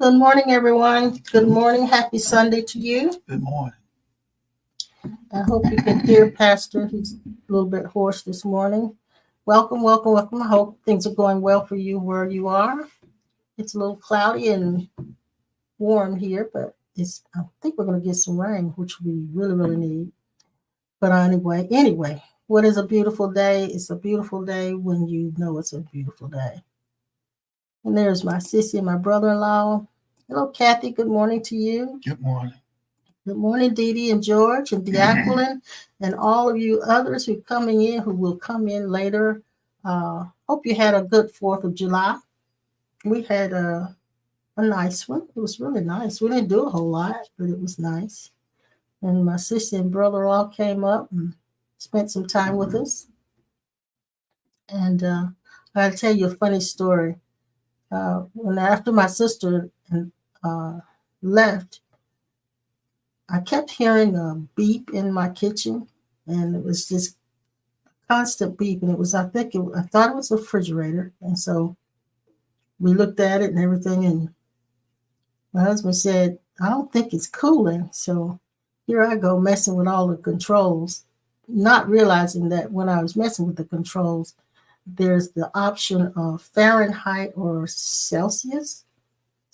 Good morning, everyone. Good morning. Happy Sunday to you. Good morning. I hope you can hear Pastor. He's a little bit hoarse this morning. Welcome, welcome, welcome. I hope things are going well for you where you are. It's a little cloudy and warm here, but I think we're going to get some rain, which we really, really need. But anyway, what is a beautiful day? It's a beautiful day when you know it's a beautiful day. And there's my sissy and my brother-in-law. Hello, Kathy. Good morning to you. Good morning. Good morning, Dee Dee and George and Jacqueline, and all of you others who will come in later. Hope you had a good 4th of July. We had a nice one. It was really nice. We didn't do a whole lot, but it was nice. And my sister and brother all came up and spent some time with us. And I'll tell you a funny story. When after my sister left, I kept hearing a beep in my kitchen, and it was just constant beep. And I thought it was a refrigerator. And so we looked at it and everything. And my husband said, I don't think it's cooling. So here I go messing with all the controls, not realizing that when I was messing with the controls, there's the option of Fahrenheit or Celsius.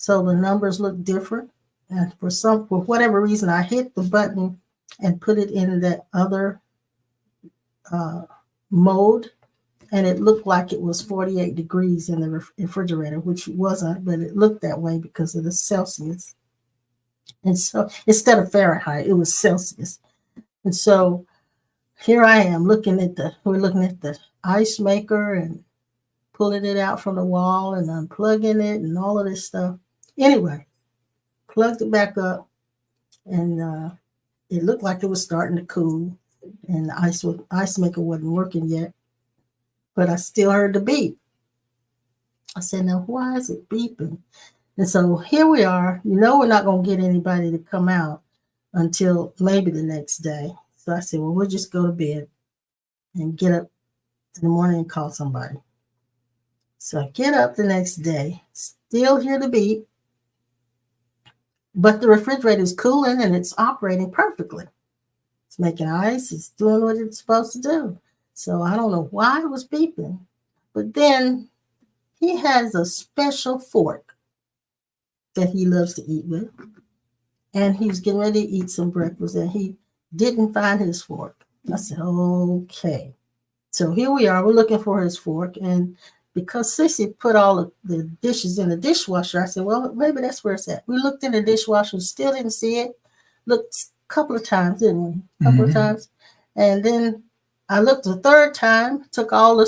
So the numbers look different. And for whatever reason, I hit the button and put it in that other mode, and it looked like it was 48 degrees in the refrigerator, which wasn't, but it looked that way because of the Celsius. And so instead of Fahrenheit, it was Celsius. And so here I am we're looking at the ice maker and pulling it out from the wall and unplugging it and all of this stuff. Anyway, plugged it back up, and it looked like it was starting to cool, and the ice maker wasn't working yet, but I still heard the beep. I said, now why is it beeping? And so here we are. We're not going to get anybody to come out until maybe the next day. So I said, well, we'll just go to bed and get up in the morning and call somebody. So I get up the next day, still hear the beep, but the refrigerator is cooling and it's operating perfectly. It's making ice. It's doing what it's supposed to do. So I don't know why it was beeping. But then he has a special fork that he loves to eat with. And he was getting ready to eat some breakfast, and he didn't find his fork. I said, okay. So here we are. We're looking for his fork. And because Sissy put all the dishes in the dishwasher, I said, well, maybe that's where it's at. We looked in the dishwasher, still didn't see it. Looked a couple of times, didn't we? A couple of times. And then I looked the third time, took all the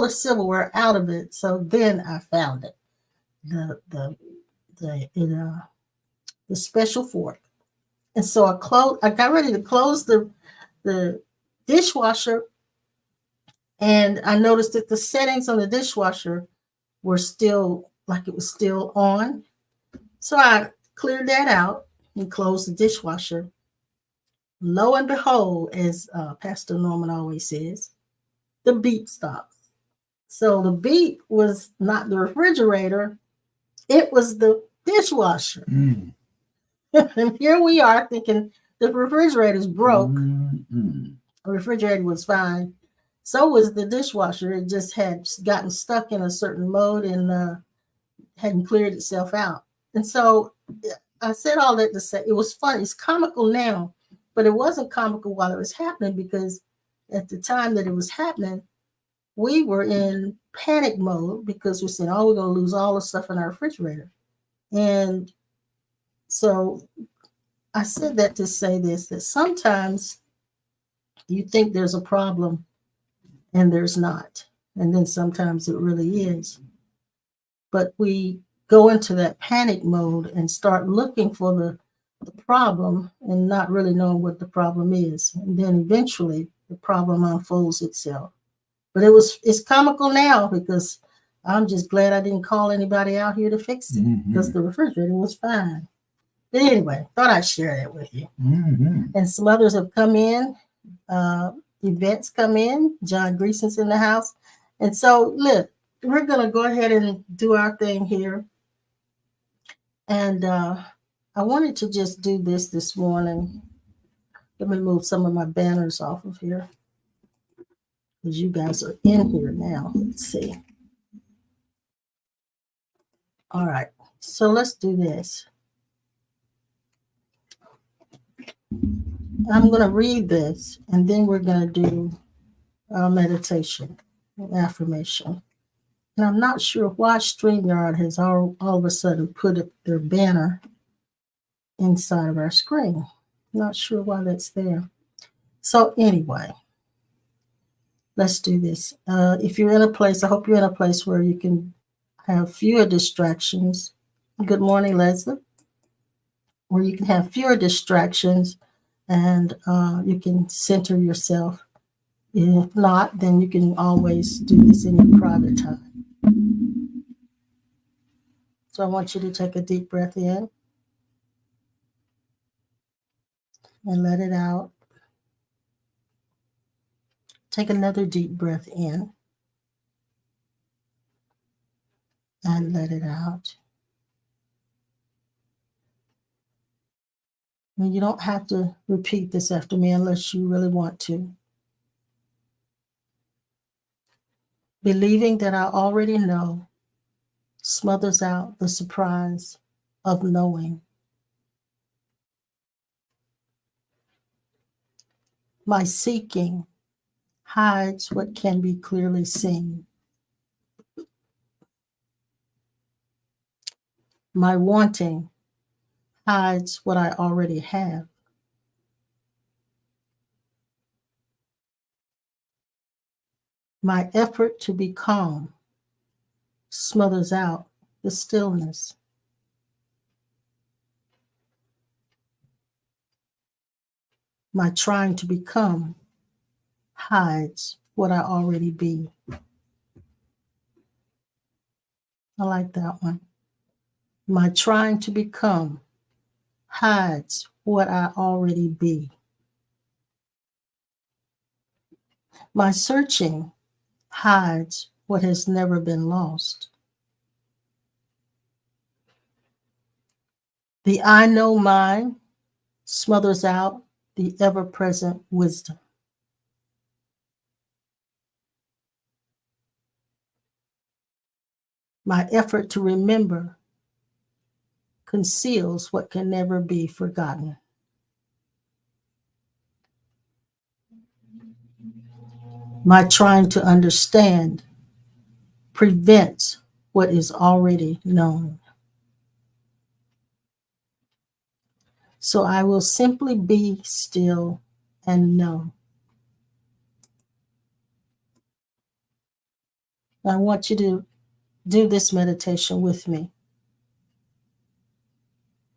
silverware out of it. So then I found it. The special fork. And so I got ready to close the dishwasher, and I noticed that the settings on the dishwasher were still like it was still on. So I cleared that out and closed the dishwasher. Lo and behold, as Pastor Norman always says, the beep stops. So the beep was not the refrigerator, it was the dishwasher. And here we are thinking the refrigerator's broke. The refrigerator was fine. So was the dishwasher. It just had gotten stuck in a certain mode and hadn't cleared itself out. And so I said all that to say it was funny. It's comical now, but it wasn't comical while it was happening, because at the time that it was happening, we were in panic mode because we're saying, oh, we're going to lose all the stuff in our refrigerator. And so I said that to say this, that sometimes you think there's a problem and there's not. And then sometimes it really is. But we go into that panic mode and start looking for the problem and not really knowing what the problem is. And then eventually the problem unfolds itself. But it's comical now, because I'm just glad I didn't call anybody out here to fix it, because the refrigerator was fine. But anyway, thought I'd share that with you. And some others have come in. Events come in. John Greason's in the house. And so, look, we're going to go ahead and do our thing here. And I wanted to just do this morning. Let me move some of my banners off of here because you guys are in here now. Let's see. All right. So let's do this. I'm going to read this and then we're going to do our meditation, affirmation. And I'm not sure why StreamYard has all of a sudden put up their banner inside of our screen. Not sure why that's there. So anyway, let's do this. If you're in a place, I hope you're in a place where you can have fewer distractions. Good morning, Leslie. Where you can have fewer distractions and you can center yourself. If not, then you can always do this in your private time. So I want you to take a deep breath in and let it out. Take another deep breath in and let it out. And you don't have to repeat this after me unless you really want to. Believing that I already know smothers out the surprise of knowing. My seeking hides what can be clearly seen. My wanting hides what I already have. My effort to be calm smothers out the stillness. My trying to become hides what I already be. I like that one. My trying to become hides what I already be. My searching hides what has never been lost. The I know mind smothers out the ever-present wisdom. My effort to remember conceals what can never be forgotten. My trying to understand prevents what is already known. So I will simply be still and know. I want you to do this meditation with me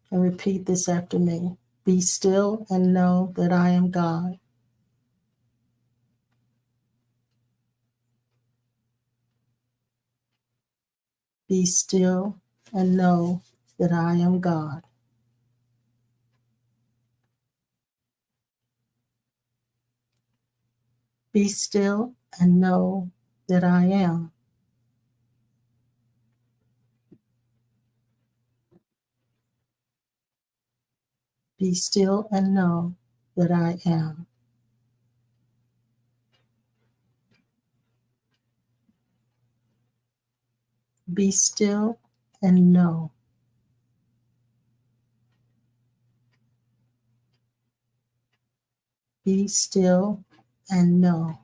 and repeat this after me. Be still and know that I am God. Be still and know that I am God. Be still and know that I am. Be still and know that I am. Be still and know. Be still and know.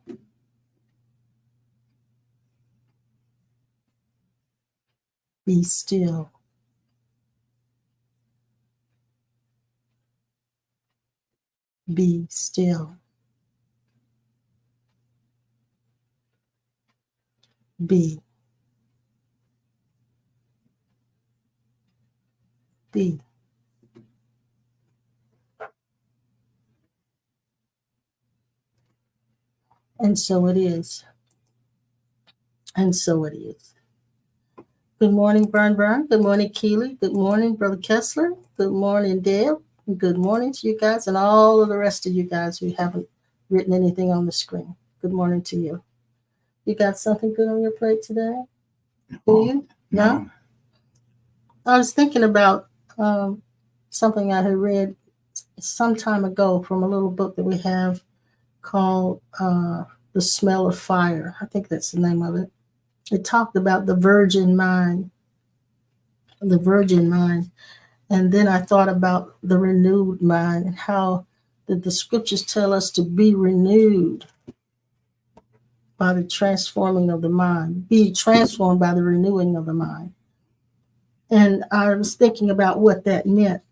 Be still. Be still. Be. Be. And so it is. And so it is. Good morning, Burn. Good morning, Keely. Good morning, Brother Kessler. Good morning, Deb. Good morning to you guys and all of the rest of you guys who haven't written anything on the screen. Good morning to you. You got something good on your plate today? Do you? No? I was thinking about something I had read some time ago from a little book that we have called The Smell of Fire. I think that's the name of it. It talked about the virgin mind, the virgin mind. And then I thought about the renewed mind and how the scriptures tell us to be renewed by the transforming of the mind, be transformed by the renewing of the mind. And I was thinking about what that meant.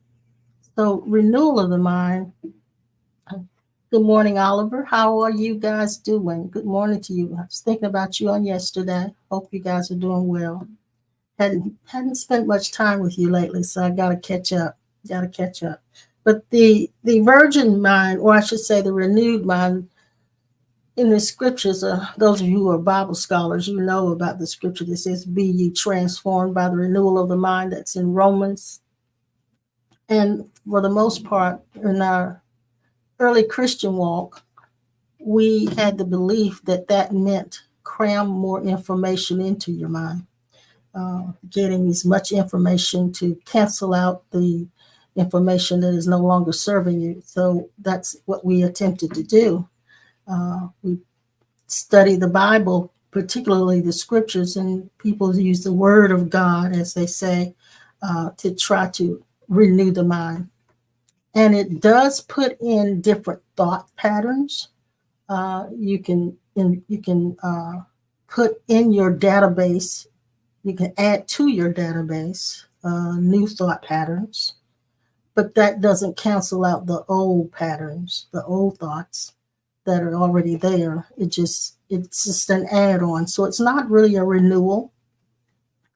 So, renewal of the mind. Good morning, Oliver. How are you guys doing? Good morning to you. I was thinking about you on yesterday. Hope you guys are doing well. Hadn't spent much time with you lately, so I gotta catch up. Gotta catch up. But the virgin mind, or I should say the renewed mind, in the scriptures, those of you who are Bible scholars, you know about the scripture that says, "Be ye transformed by the renewal of the mind." That's in Romans. And for the most part, in our early Christian walk, we had the belief that that meant cram more information into your mind, getting as much information to cancel out the information that is no longer serving you. So that's what we attempted to do. We study the Bible, particularly the scriptures, and people use the word of God, as they say, to try to renew the mind. And it does put in different thought patterns. You can put in your database, you can add to your database new thought patterns, but that doesn't cancel out the old patterns, the old thoughts that are already there. It's just an add-on. So it's not really a renewal.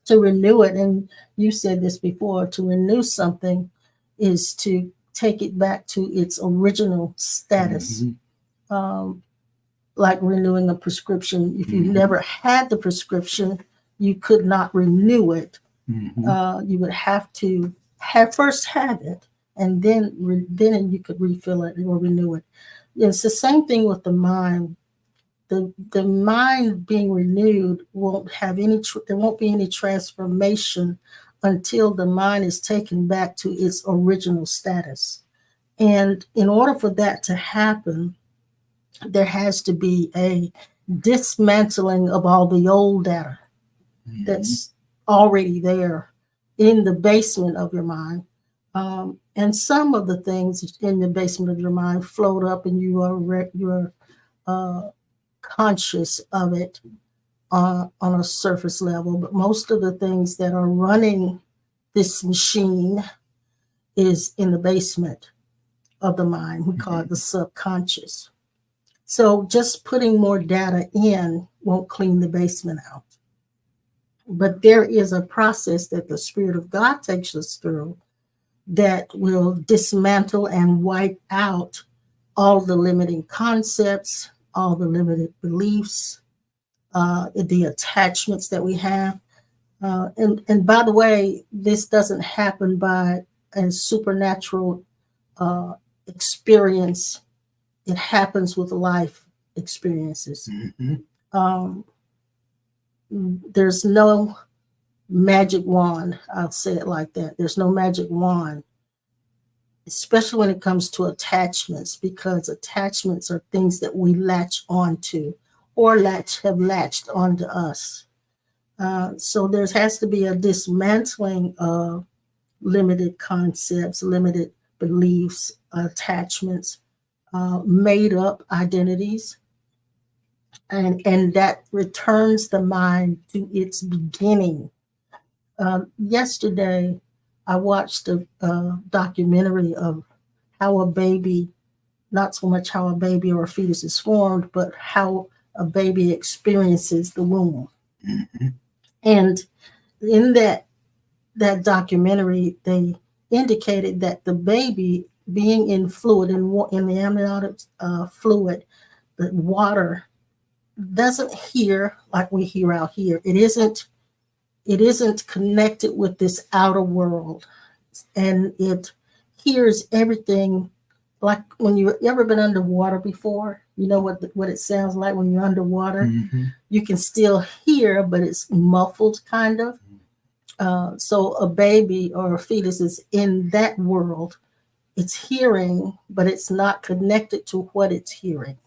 To renew it, and you said this before, to renew something is to take it back to its original status. Like renewing a prescription. If you never had the prescription, you could not renew it. You would have to first have it, and then you could refill it or renew it. It's the same thing with the mind. The mind being renewed won't have any. There won't be any transformation until the mind is taken back to its original status. And in order for that to happen, there has to be a dismantling of all the old data that's already there in the basement of your mind. And some of the things in the basement of your mind float up, and you are conscious of it on a surface level. But most of the things that are running this machine is in the basement of the mind. We call it the subconscious. So just putting more data in won't clean the basement out. But there is a process that the Spirit of God takes us through that will dismantle and wipe out all the limiting concepts, all the limited beliefs, the attachments that we have. And by the way, this doesn't happen by a supernatural experience. It happens with life experiences. There's no magic wand. I'll say it like that. There's no magic wand, especially when it comes to attachments, because attachments are things that we latch onto or have latched onto us. So there has to be a dismantling of limited concepts, limited beliefs, attachments, made up identities, and that returns the mind to its beginning. Yesterday, I watched a documentary of how a baby, not so much how a baby or a fetus is formed, but how a baby experiences the womb. And in that documentary, they indicated that the baby being in fluid, in the amniotic fluid, the water doesn't hear like we hear out here. It isn't connected with this outer world, and it hears everything. Like when you ever been underwater before, you know what it sounds like when you're underwater. You can still hear, but it's muffled kind of. So a baby or a fetus is in that world. It's hearing, but it's not connected to what it's hearing.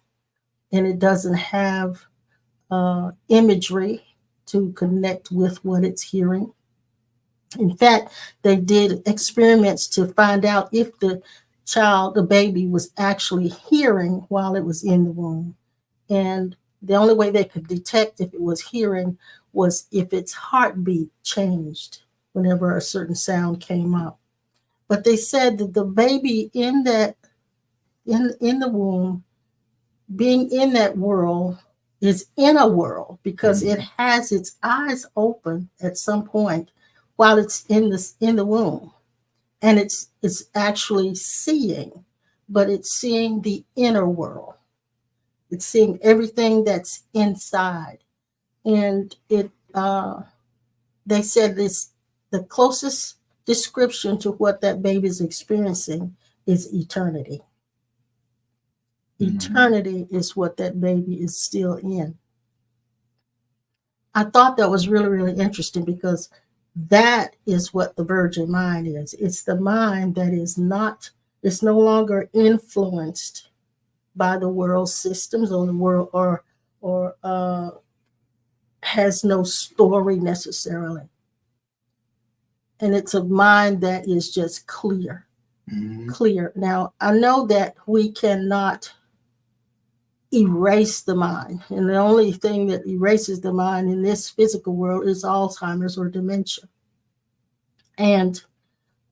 And it doesn't have imagery to connect with what it's hearing. In fact, they did experiments to find out if the baby, was actually hearing while it was in the womb. And the only way they could detect if it was hearing was if its heartbeat changed whenever a certain sound came up. But they said that the baby in that in the womb, being in that world, is in a world because it has its eyes open at some point while it's in the womb, and it's actually seeing, but it's seeing the inner world. It's seeing everything that's inside, and it they said this, the closest description to what that baby is experiencing is eternity. Eternity is what that baby is still in. I thought that was really, really interesting because that is what the virgin mind is. It's the mind that is not, it's no longer influenced by the world systems or the world or has no story necessarily. And it's a mind that is just clear. Clear. Now, I know that we cannot erase the mind. And the only thing that erases the mind in this physical world is Alzheimer's or dementia. And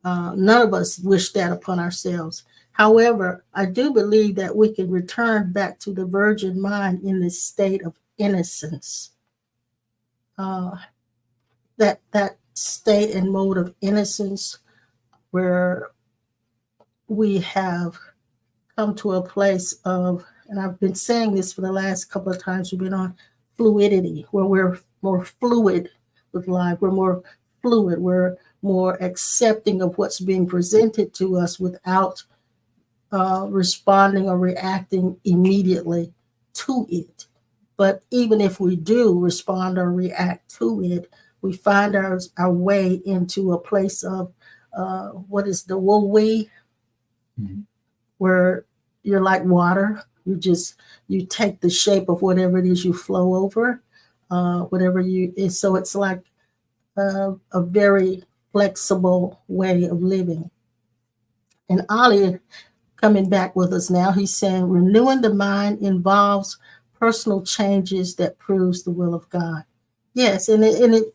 none of us wish that upon ourselves. However, I do believe that we can return back to the virgin mind in this state of innocence. That state and mode of innocence where we have come to a place of, and I've been saying this for the last couple of times we've been on, fluidity, where we're more fluid with life. We're more fluid. We're more accepting of what's being presented to us without responding or reacting immediately to it. But even if we do respond or react to it, we find our way into a place of what is the woe-we, where you're like water. You take the shape of whatever it is you flow over, so it's like a very flexible way of living. And Ali coming back with us now, he's saying renewing the mind involves personal changes that proves the will of God. Yes, and it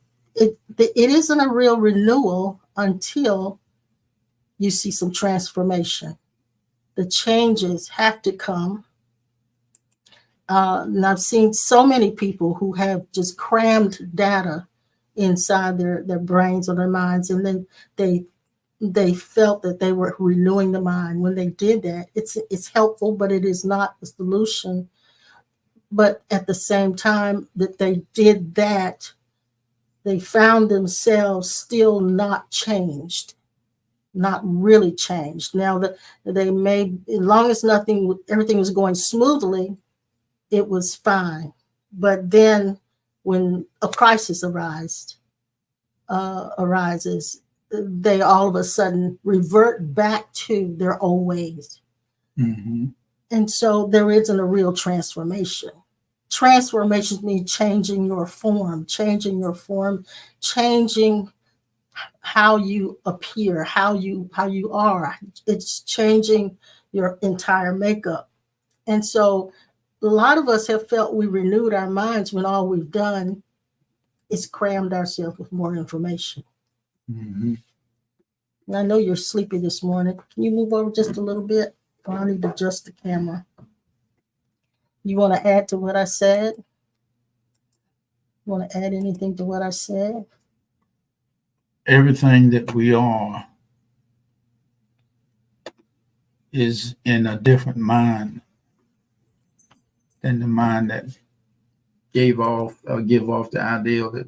isn't a real renewal until you see some transformation. The changes have to come. And I've seen so many people who have just crammed data inside their brains or their minds, and then they felt that they were renewing the mind. When they did that, it's helpful, but it is not the solution. But at the same time that they did that, they found themselves still not changed, not really changed. Now that they may, as long as everything was going smoothly, it was fine. But then when a crisis arises, they all of a sudden revert back to their old ways. And so there isn't a real transformation. Transformations mean changing your form, changing how you appear, how you are. It's changing your entire makeup. And so a lot of us have felt we renewed our minds when all we've done is crammed ourselves with more information. And I know you're sleepy this morning. Can you move over just a little bit? Oh, I need to adjust the camera. You want to add to what I said? You want to add anything to what I said? Everything that we are is in a different mind than the mind that give off the idea that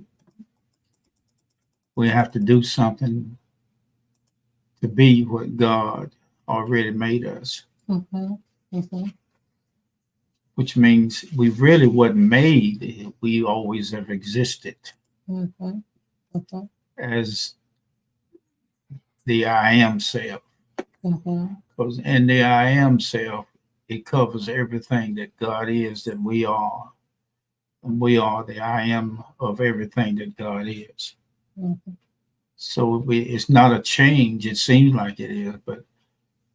we have to do something to be what God already made us. Which means we really wasn't made. We always have existed. as the I am self. Mhm. Because in the I am self, it covers everything that God is, that we are. And we are the I am of everything that God is. Mhm. So it's not a change. It seems like it is, but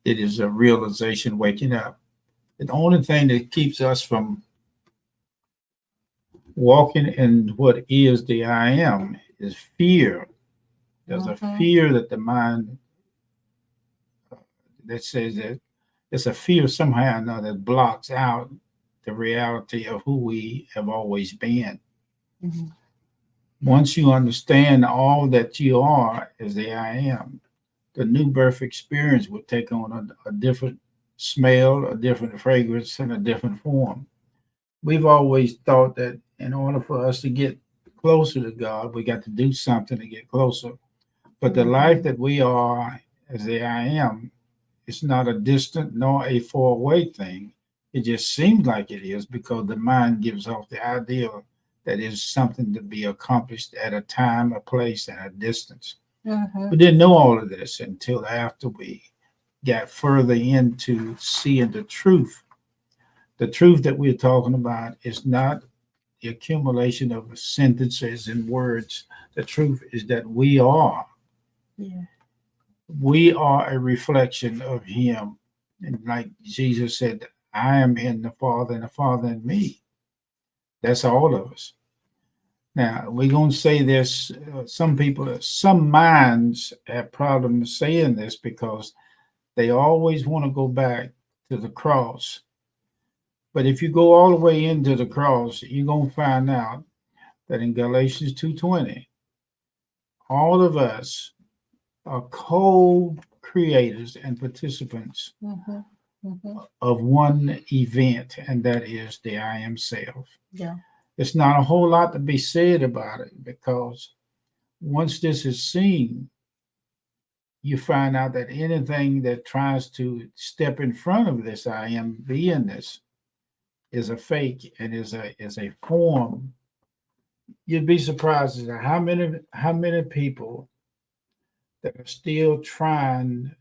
it is a realization waking up. The only thing that keeps us from walking in what is the I am is fear. There's a Mhm. fear that the mind that says that it's a fear somehow or another that blocks out the reality of who we have always been. Mhm. Once you understand all that you are as the I am, the new birth experience will take on a different smell, a different fragrance, and a different form. We've always thought that in order for us to get closer to God, we got to do something to get closer. But the life that we are as the I am, it's not a distant nor a far away thing. It just seems like it is because the mind gives off the idea that it's something to be accomplished at a time, a place, and a distance. Mhm. We didn't know all of this until after we got further into seeing the truth. The truth that we're talking about is not the accumulation of sentences and words. The truth is that Yeah. we are a reflection of Him. And like Jesus said, I am in the Father and the Father in me. That's all of us. Now, we're going to say this. Some people, some minds have problems saying this because they always want to go back to the cross. But if you go all the way into the cross, you're going to find out that in Galatians 2:20, all of us are co-creators and participants Mhm. Mhm. of one event, and that is the I am self. Yeah. It's not a whole lot to be said about it because once this is seen, you find out that anything that tries to step in front of this I am beingness is a fake and is a form. You'd be surprised at how many people that are still trying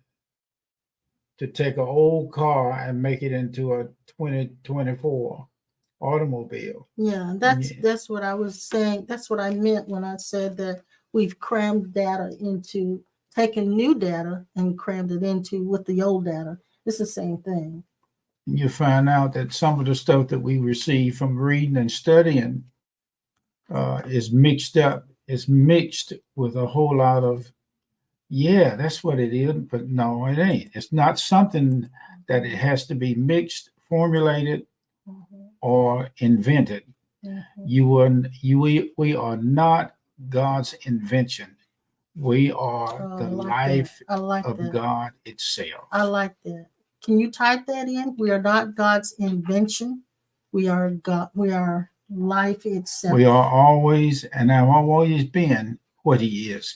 to take an old car and make it into a 2024 automobile. Yeah. Yeah. That's what I was saying. That's what I meant when I said that we've crammed data into taking new data and crammed it into with the old data. It's the same thing. And you find out that some of the stuff that we receive from reading and studying is mixed up. It's mixed with a whole lot of, yeah, that's what it is, but no, it ain't. It's not something that it has to be mixed, formulated, Mhm. or invented. Mhm. We are not God's invention. We are Oh, the I like that. life I like of that. God itself. I like that. Can you type that in? We are not God's invention. We are God. We are life itself. We are always and have always been what He is.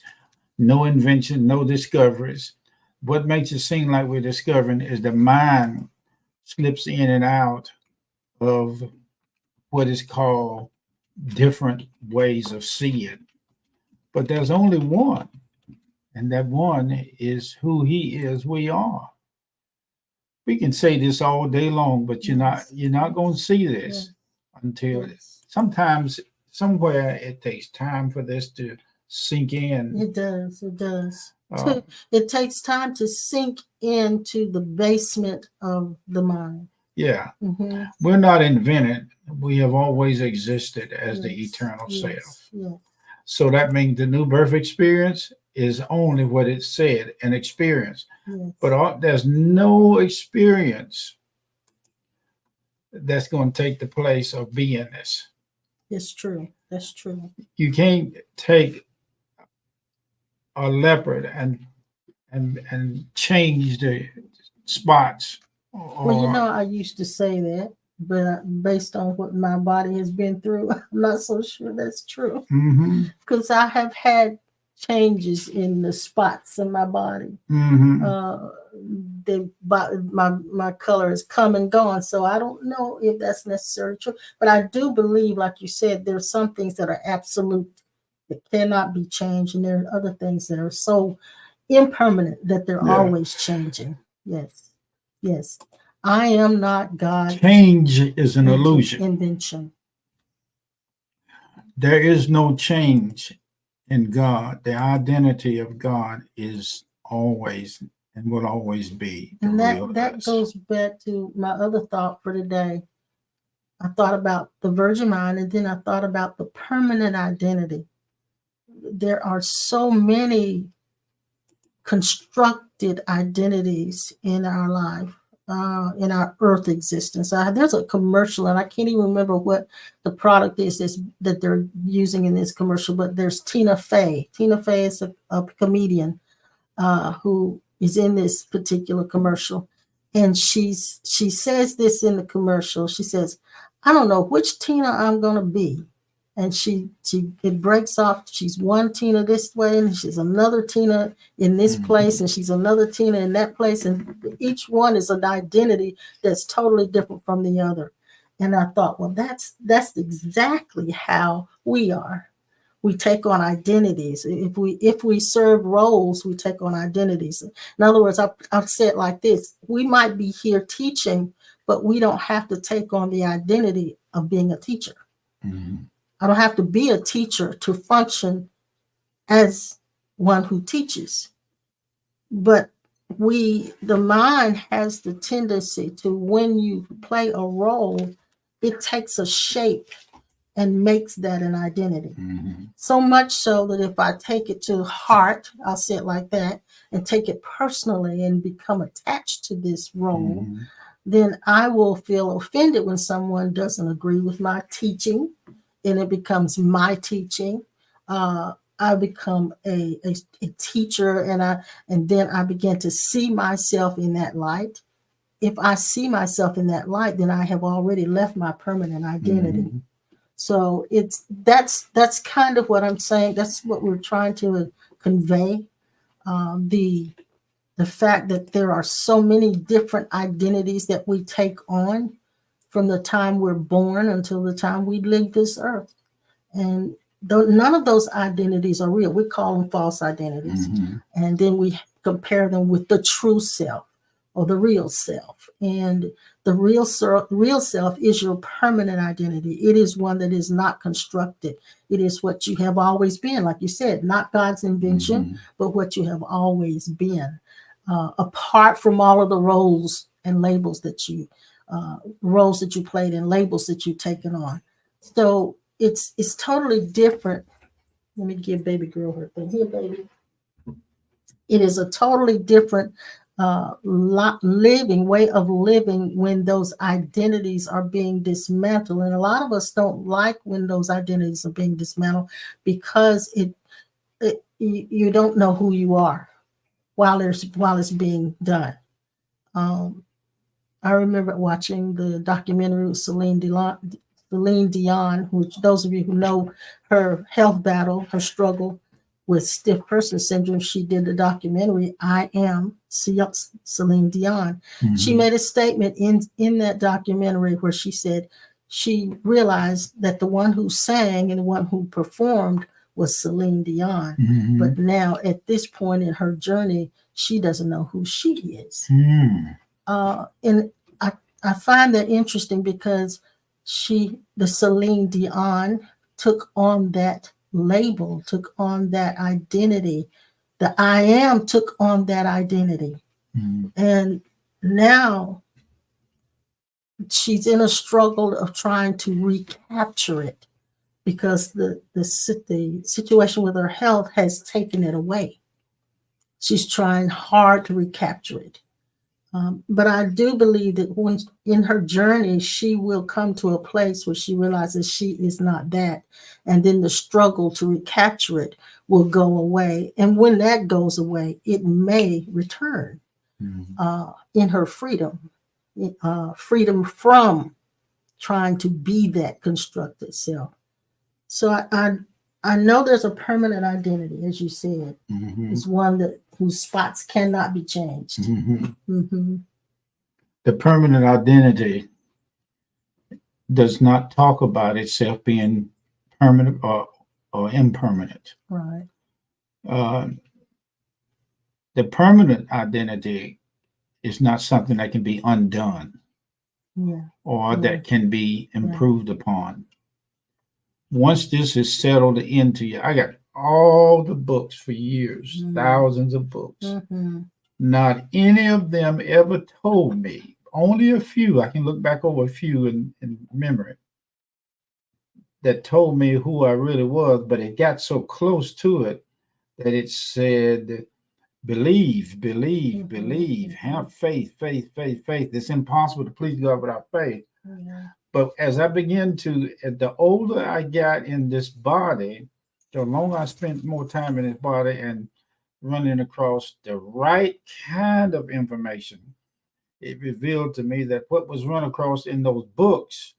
No invention, no discoveries. What makes it seem like we're discovering is the mind slips in and out of what is called different ways of seeing. But there's only one, and that one is who He is, we are. We can say this all day long, but Yes. you're not going to see Yes. this until Yes. sometimes somewhere it takes time for this to sink in. It does. It does. Uh, It takes time to sink into the basement of the mind. yeah, Mm-hmm. we're not invented. We have always existed as the Yes. eternal self. Yes. Yes. So that means the new birth experience is only what it said, an experience. Yes. But there's no experience that's going to take the place of beingness. It's true. That's true. You can't take a leopard and change the spots Well, you know, or I used to say that, but based on what my body has been through, I'm not so sure that's true. mm-hmm, Because I have had changes in the spots in my body. mm-hmm. My color has come and gone, so I don't know if that's necessarily true. But I do believe, like you said, there's some things that are absolute. that cannot be changed, and there are other things that are so impermanent that they're Yeah. always changing. Yes, yes. I am not God's Change is an illusion. invention. There is no change in God. The identity of God is always and will always be the And real that us. goes back to my other thought for today. I thought about the virgin mind, and then I thought about the permanent identity. There are so many constructed identities in our life, in our earth existence. There's a commercial, and I can't even remember what the product is that they're using in this commercial, but there's Tina Fey. Tina Fey is a comedian who is in this particular commercial. And she says this in the commercial. She says, I don't know which Tina I'm going to be. And it breaks off. She's one Tina this way, and she's another Tina in this place, and she's another Tina in that place. And each one is an identity that's totally different from the other. And I thought, well, that's exactly how we are. We take on identities. If we serve roles, we take on identities. In other words, I've said it like this: we might be here teaching, but we don't have to take on the identity of being a teacher. Mhm. I don't have to be a teacher to function as one who teaches. But the mind has the tendency to, when you play a role, it takes a shape and makes that an identity. Mhm. So much so that if I take it to heart, I'll say it like that, and take it personally and become attached to this role, Mhm. then I will feel offended when someone doesn't agree with my teaching, and it becomes my teaching. I become a teacher, and then I begin to see myself in that light. If I see myself in that light, then I have already left my permanent identity. Mhm. So that's kind of what I'm saying. That's what we're trying to convey. The fact that there are so many different identities that we take on from the time we're born until the time we leave this earth, and none of those identities are real. We call them false identities, Mhm. and then we compare them with the true self or the real self. And the real self is your permanent identity. It is one that is not constructed. It is what you have always been, like you said, not God's invention, Mhm. but what you have always been, apart from all of the roles and labels that you played and labels that you've taken on. So it's totally different. Let me give baby girl her thing. Here, baby. It is a totally different way of living when those identities are being dismantled. And a lot of us don't like when those identities are being dismantled, because you don't know who you are while it's being done. I remember watching the documentary with Celine Dion, which those of you who know her health battle, her struggle with stiff person syndrome, she did the documentary, I Am Celine Dion. She Mhm. made a statement in that documentary where she said she realized that the one who sang and the one who performed was Celine Dion. Mhm. But now at this point in her journey, she doesn't know who she is. Mhm. And I find that interesting because the Celine Dion, took on that label, took on that identity. The I Am took on that identity. Mhm. And now she's in a struggle of trying to recapture it, because the situation with her health has taken it away. She's trying hard to recapture it. But I do believe that when in her journey, she will come to a place where she realizes she is not that. And then the struggle to recapture it will go away. And when that goes away, it may return Mhm. in her freedom, freedom from trying to be that constructed self. So I know there's a permanent identity, as you said. Mhm. It's one whose spots cannot be changed. Mhm. Mm-hmm. The permanent identity does not talk about itself being permanent or or impermanent. Right. Uh, the permanent identity is not something that can be undone Yeah. or Yeah. that can be improved upon. Once this is settled into you, I got all the books for years, thousands of books. Not any of them ever told me, only a few, I can look back over a few in memory, that told me who I really was, but it got so close to it that it said, believe, believe, believe, have faith, faith, faith, faith. It's impossible to please God without faith. But as I began to, the older I got in this body, the longer I spent more time in this body and running across the right kind of information, it revealed to me that what was run across in those books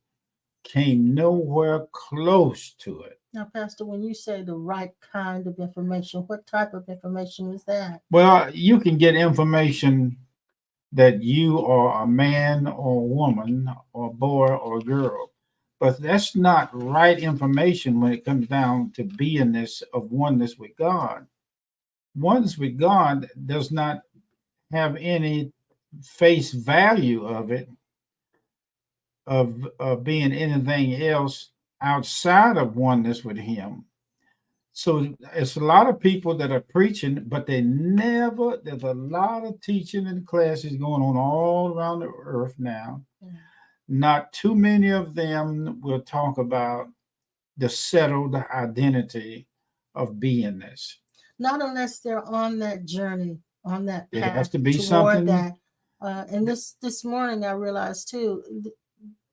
came nowhere close to it. Now, Pastor, when you say the right kind of information, what type of information is that? Well, you can get information that you are a man or a woman or a boy or a girl, but that's not right information when it comes down to beingness of oneness with God. Oneness with God does not have any face value of it, of being anything else outside of oneness with Him. So it's a lot of people that are preaching, but there's a lot of teaching and classes going on all around the earth now. Not too many of them will talk about the settled identity of beingness. Not unless they're on that journey, on that path. It has to be toward something that. And this morning I realized too,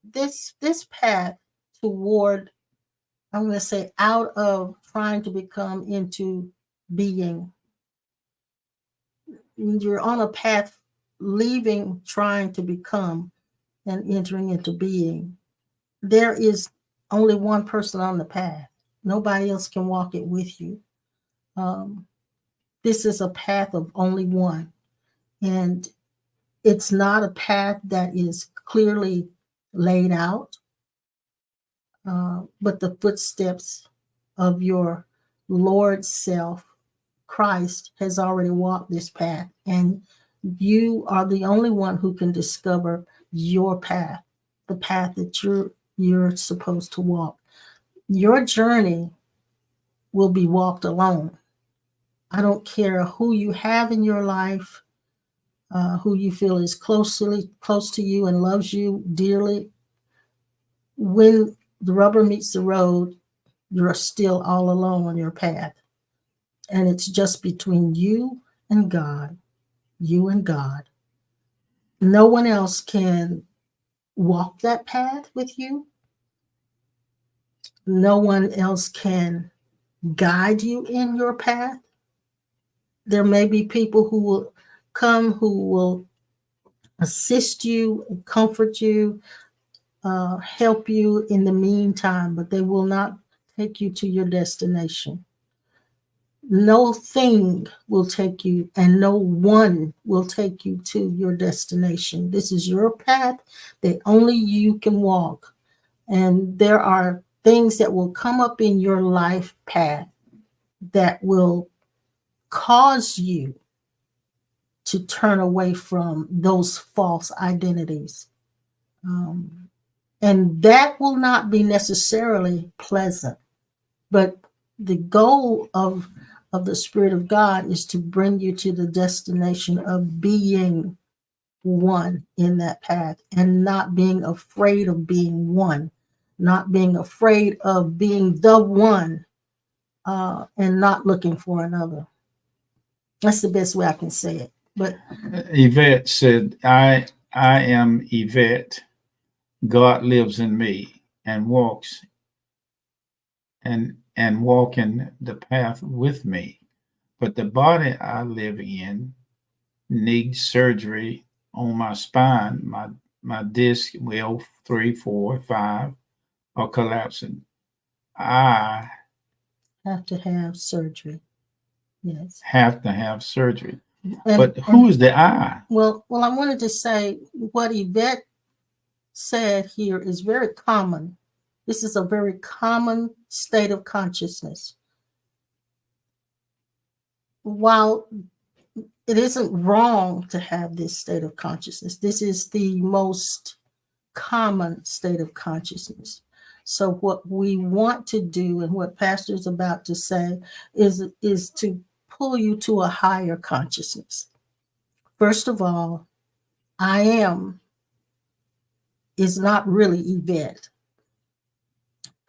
this path toward, I'm going to say, out of trying to become into being. You're on a path leaving trying to become and entering into being. There is only one person on the path. Nobody else can walk it with you. This is a path of only one. And it's not a path that is clearly laid out, but the footsteps of your Lord self, Christ, has already walked this path. And you are the only one who can discover your path, the path that you're supposed to walk. Your journey will be walked alone. I don't care who you have in your life, who you feel is close to you and loves you dearly. When the rubber meets the road, you're still all alone on your path. And it's just between you and God, you and God. No one else can walk that path with you. No one else can guide you in your path. There may be people who will come, who will assist you, comfort you, help you in the meantime, but they will not take you to your destination. No thing will take you, and no one will take you to your destination. This is your path that only you can walk. And there are things that will come up in your life path that will cause you to turn away from those false identities. And that will not be necessarily pleasant. But the goal of the Spirit of God is to bring you to the destination of being one in that path, and not being afraid of being one, not being afraid of being the one, and not looking for another. That's the best way I can say it. But Yvette said, I am Yvette. God lives in me and walks and walking the path with me. But the body I live in needs surgery on my spine. My disc, well, 3, 4, 5 are collapsing. I have to have surgery. Yes. Have to have surgery. But who is the I? Well, I wanted to say what Yvette said here is very common. This is a very common state of consciousness. While it isn't wrong to have this state of consciousness, this is the most common state of consciousness. So what we want to do, and what Pastor is about to say, is to pull you to a higher consciousness. First of all, I am is not really Yvette.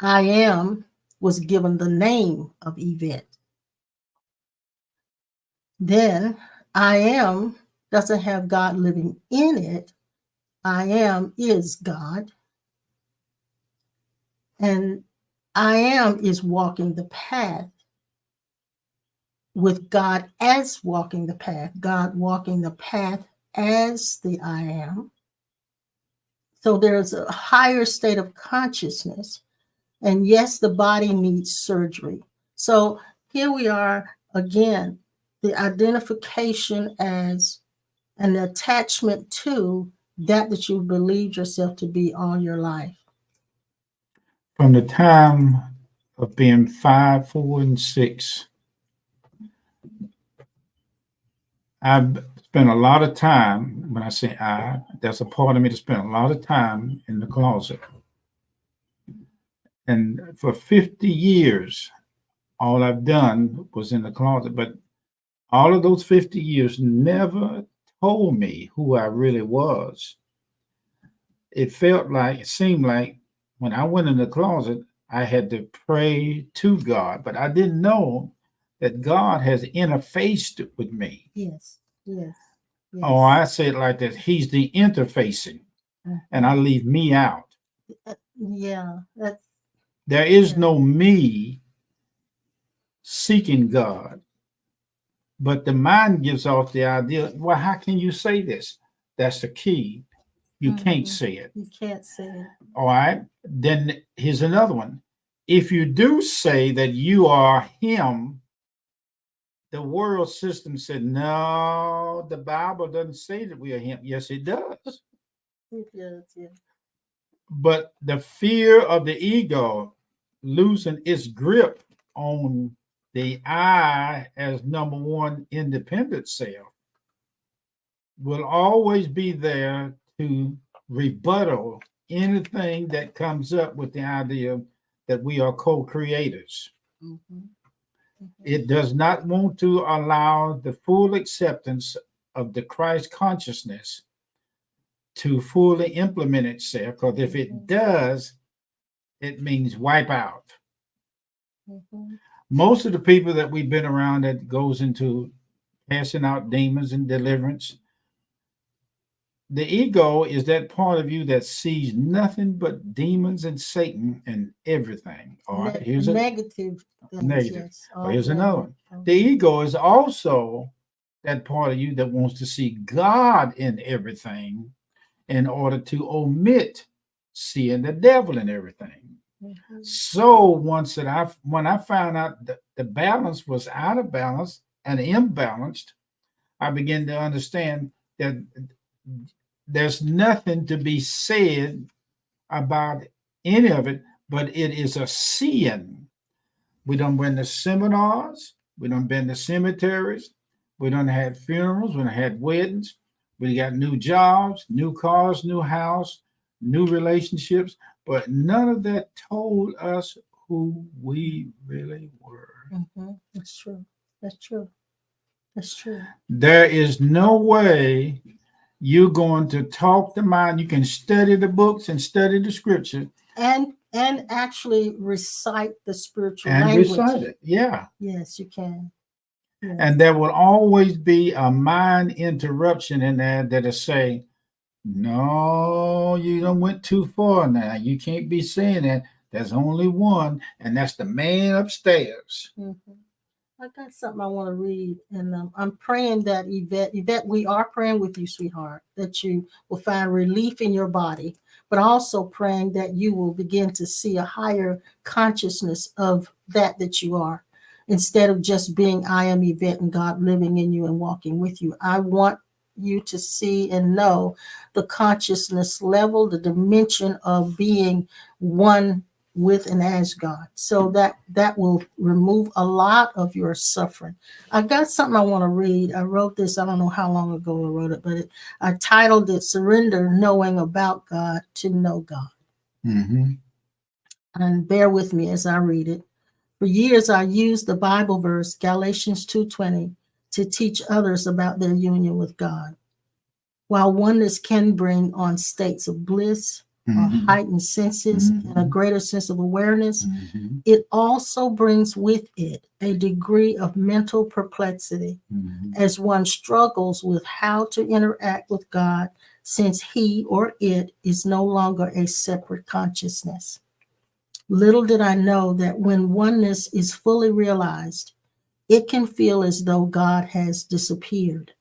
I am was given the name of Yvette. Then I am doesn't have God living in it. I am is God. And I am is walking the path with God as walking the path, God walking the path as the I am. So there's a higher state of consciousness. And yes, the body needs surgery. So here we are again, the identification as an attachment to that you believed yourself to be all your life. From the time of being 5, 4, and 6, I've spent a lot of time, when I say there's a part of me that spent a lot of time in the closet. And for 50 years, all I've done was in the closet. But all of those 50 years never told me who I really was. It seemed like when I went in the closet, I had to pray to God, but I didn't know that God has interfaced with me. Yes, yes. Yes. Oh, I say it like that. He's the interfacing, and I leave me out. Yeah, there is no me seeking God, but the mind gives off the idea, well, how can you say this? That's the key. You can't say it. You can't say it. All right. Then here's another one. If you do say that you are him, the world system said, no, the Bible doesn't say that we are him. Yes, it does. It does, yeah. But the fear of the ego losing its grip on the I as number one independent self will always be there to rebuttal anything that comes up with the idea that we are co-creators. It does not want to allow the full acceptance of the Christ consciousness to fully implement itself, because if it does, it means wipe out. Most of the people that we've been around that goes into casting out demons and deliverance, the ego is that part of you that sees nothing but demons and Satan and everything. All right, here's a negative. Negative. Yes. Well, here's another one. The ego is also that part of you that wants to see God in everything in order to omit seeing the devil in everything. So when I found out that the balance was out of balance and imbalanced, I began to understand that there's nothing to be said about any of it, but it is a seeing. We done been to seminars, we done been to cemeteries, we done had funerals, we done had weddings, we got new jobs, new cars, new house, new relationships, but none of that told us who we really were. That's true. That's true. That's true. There is no way you're going to talk the mind. You can study the books and study the scripture and actually recite the spiritual and language. recite it. Yeah. Yes, you can. Yes. And there will always be a mind interruption in there that'll say, no, you done went too far now. You can't be saying that. There's only one, and that's the man upstairs. I got something I want to read, and I'm praying that Yvette, we are praying with you, sweetheart, that you will find relief in your body, but also praying that you will begin to see a higher consciousness of that you are, instead of just being I am Yvette and God living in you and walking with you. I want you to see and know the consciousness level, the dimension of being one with and as God. So that will remove a lot of your suffering. I got something I want to read. I wrote this, I don't know how long ago I wrote it, but I titled it Surrender Knowing About God to Know God. Mm-hmm. And bear with me as I read it. For years, I used the Bible verse, Galatians 2:20, to teach others about their union with God. While oneness can bring on states of bliss or heightened senses and a greater sense of awareness, it also brings with it a degree of mental perplexity as one struggles with how to interact with God since he or it is no longer a separate consciousness. Little did I know that when oneness is fully realized, it can feel as though God has disappeared.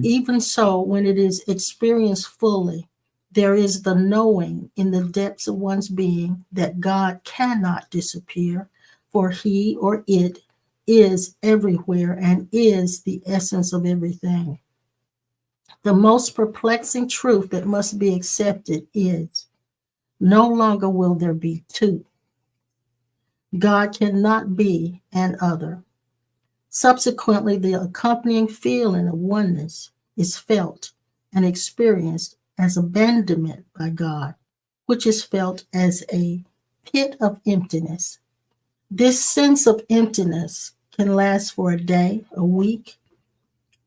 Even so, when it is experienced fully, there is the knowing in the depths of one's being that God cannot disappear, for he or it is everywhere and is the essence of everything. The most perplexing truth that must be accepted is no longer will there be two. God cannot be an other. Subsequently, the accompanying feeling of oneness is felt and experienced as abandonment by God, which is felt as a pit of emptiness. This sense of emptiness can last for a day, a week,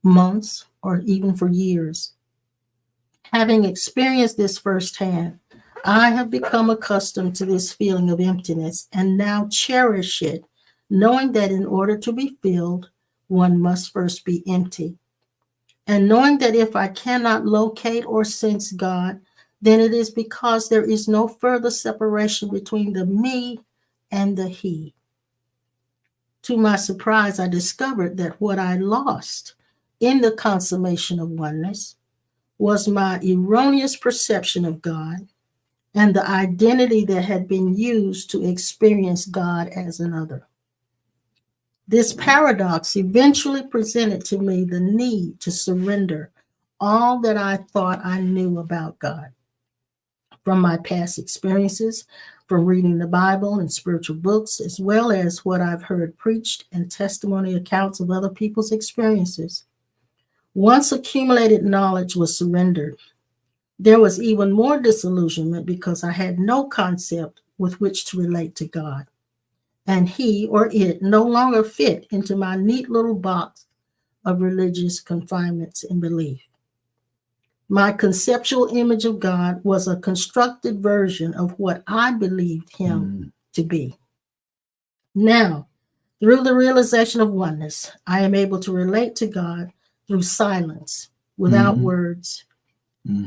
months, or even for years. Having experienced this firsthand, I have become accustomed to this feeling of emptiness and now cherish it, knowing that in order to be filled, one must first be empty. And knowing that if I cannot locate or sense God, then it is because there is no further separation between the me and the he. To my surprise, I discovered that what I lost in the consummation of oneness was my erroneous perception of God and the identity that had been used to experience God as another. This paradox eventually presented to me the need to surrender all that I thought I knew about God from my past experiences, from reading the Bible and spiritual books, as well as what I've heard preached and testimony accounts of other people's experiences. Once accumulated knowledge was surrendered, there was even more disillusionment because I had no concept with which to relate to God, and he or it no longer fit into my neat little box of religious confinements and belief. My conceptual image of God was a constructed version of what I believed him to be. Now, through the realization of oneness, I am able to relate to God through silence, without words,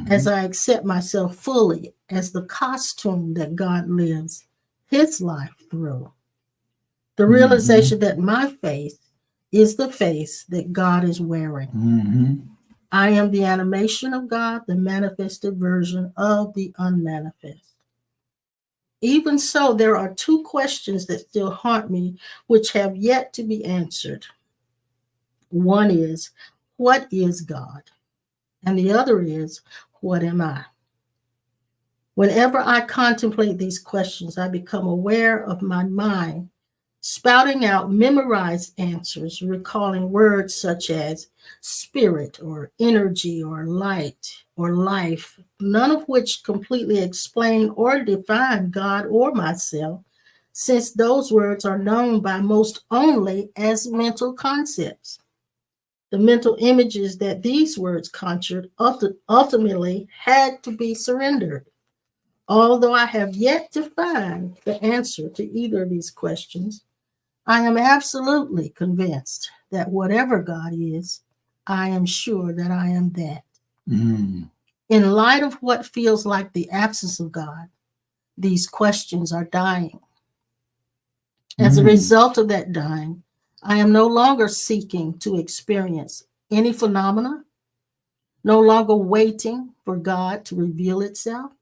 as I accept myself fully as the costume that God lives his life through. The realization that my face is the face that God is wearing. I am the animation of God, the manifested version of the unmanifest. Even so, there are two questions that still haunt me, which have yet to be answered. One is, what is God? And the other is, what am I? Whenever I contemplate these questions, I become aware of my mind spouting out memorized answers, recalling words such as spirit or energy or light or life, none of which completely explain or define God or myself, since those words are known by most only as mental concepts. The mental images that these words conjured ultimately had to be surrendered. Although I have yet to find the answer to either of these questions, I am absolutely convinced that whatever God is, I am sure that I am that. In light of what feels like the absence of God, these questions are dying. As a result of that dying, I am no longer seeking to experience any phenomena, no longer waiting for God to reveal itself.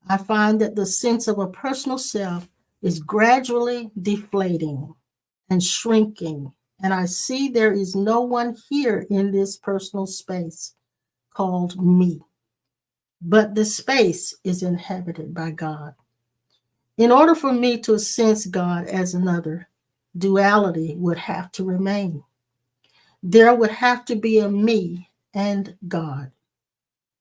I find that the sense of a personal self is gradually deflating and shrinking, and I see there is no one here in this personal space called me. But the space is inhabited by God. In order for me to sense God as another, duality would have to remain. There would have to be a me and God.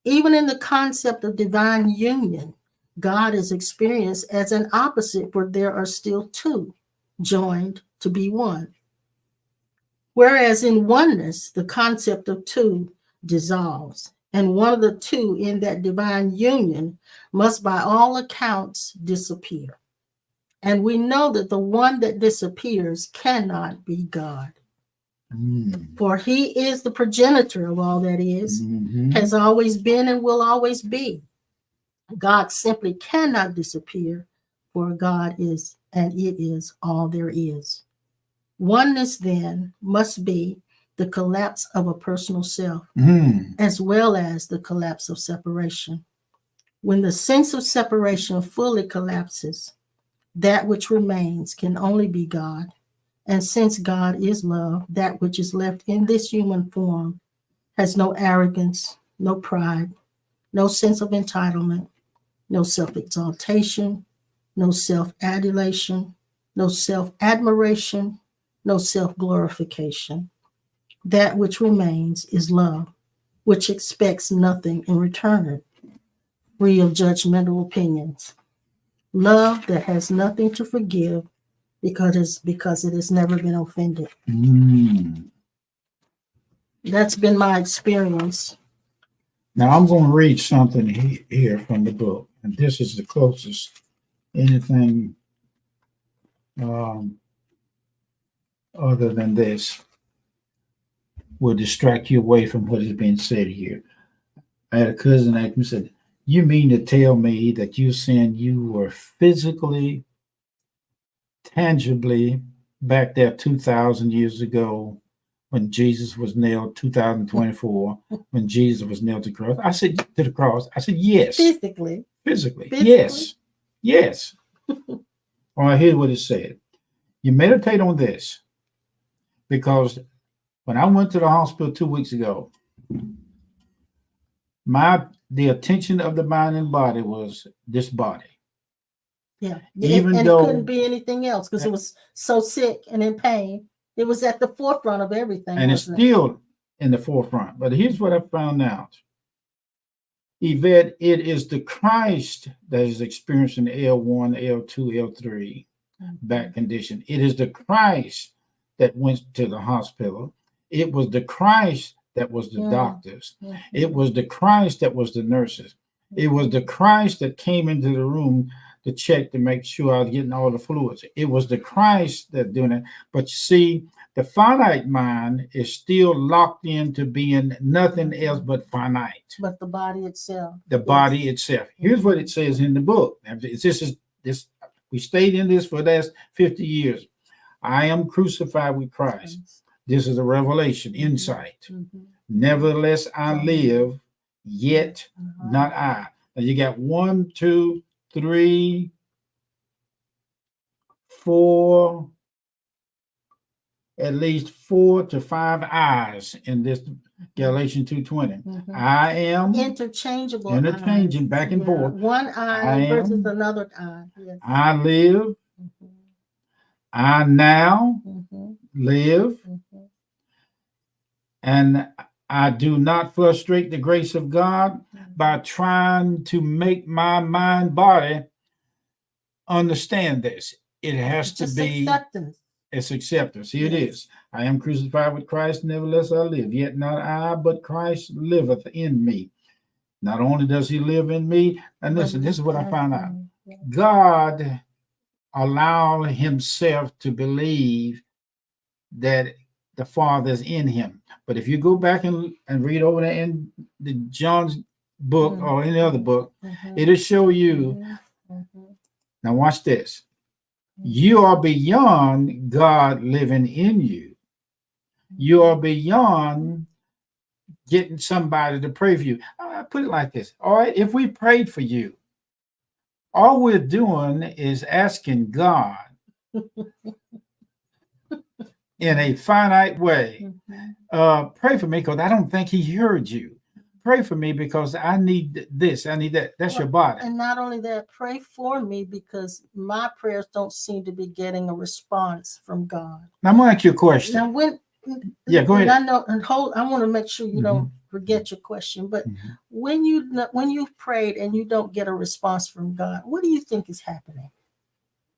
Even in the concept of divine union, God is experienced as an opposite, for there are still two joined to be one. Whereas in oneness, the concept of two dissolves, and one of the two in that divine union must, by all accounts, disappear. And we know that the one that disappears cannot be God. For he is the progenitor of all that is, has always been, and will always be. God simply cannot disappear, for God is, and it is all there is. Oneness then must be the collapse of a personal self, as well as the collapse of separation. When the sense of separation fully collapses, that which remains can only be God. And since God is love, that which is left in this human form has no arrogance, no pride, no sense of entitlement, no self-exaltation, no self-adulation, no self-admiration, no self-glorification. That which remains is love, which expects nothing in return, free of judgmental opinions. Love that has nothing to forgive because it has never been offended. That's been my experience. Now I'm going to read something here from the book, and this is the closest anything other than this will distract you away from what is being said here. I had a cousin ask me, said, "You mean to tell me that you saying you were physically, tangibly back there 2,000 years ago when Jesus was nailed, 2024, when Jesus was nailed to the cross?" I said, "To the cross." I said, "Yes." Physically. Physically. Yes. Yes. All right, here's what it said. You meditate on this, because when I went to the hospital 2 weeks ago, the attention of the mind and body was this body. Yeah. Even and though it couldn't be anything else because it was so sick and in pain. It was at the forefront of everything. And it's still in the forefront. But here's what I found out. Yvette, it is the Christ that is experiencing L1, L2, L3 back condition. It is the Christ that went to the hospital. It was the Christ that was the doctors. It was the Christ that was the nurses. It was the Christ that came into the room to check to make sure I was getting all the fluids. It was the Christ that doing it. But you see, the finite mind is still locked into being nothing else but finite. But the body itself. The body itself. Here's what it says in the book. This we stayed in this for the last 50 years. I am crucified with Christ. This is a revelation, insight. Nevertheless, I live, yet not I. Now you got 1, 2, 3, 4, at least 4 to 5 I's in this Galatians 2:20. I am interchanging back and forth. One I versus another I. Yes. I live. I now live. And I do not frustrate the grace of God by trying to make my mind body understand this. It has to be acceptance. It's acceptance. Here it is. I am crucified with Christ, nevertheless I live. Yet not I, but Christ liveth in me. Not only does he live in me, and listen, this is what I found out. God allowed himself to believe that the Father is in him. But if you go back and read over there in the John's book or any other book, it'll show you. Now watch this. You are beyond God living in you. You are beyond getting somebody to pray for you. I put it like this. All right, if we prayed for you, all we're doing is asking God in a finite way, pray for me because I don't think he heard you. pray for me because I need this, I need that. That's your body. And not only that, pray for me because my prayers don't seem to be getting a response from God. Now I'm gonna ask you a question. Now, when go ahead. I know, and I want to make sure you don't forget your question. But when you prayed and you don't get a response from God, what do you think is happening?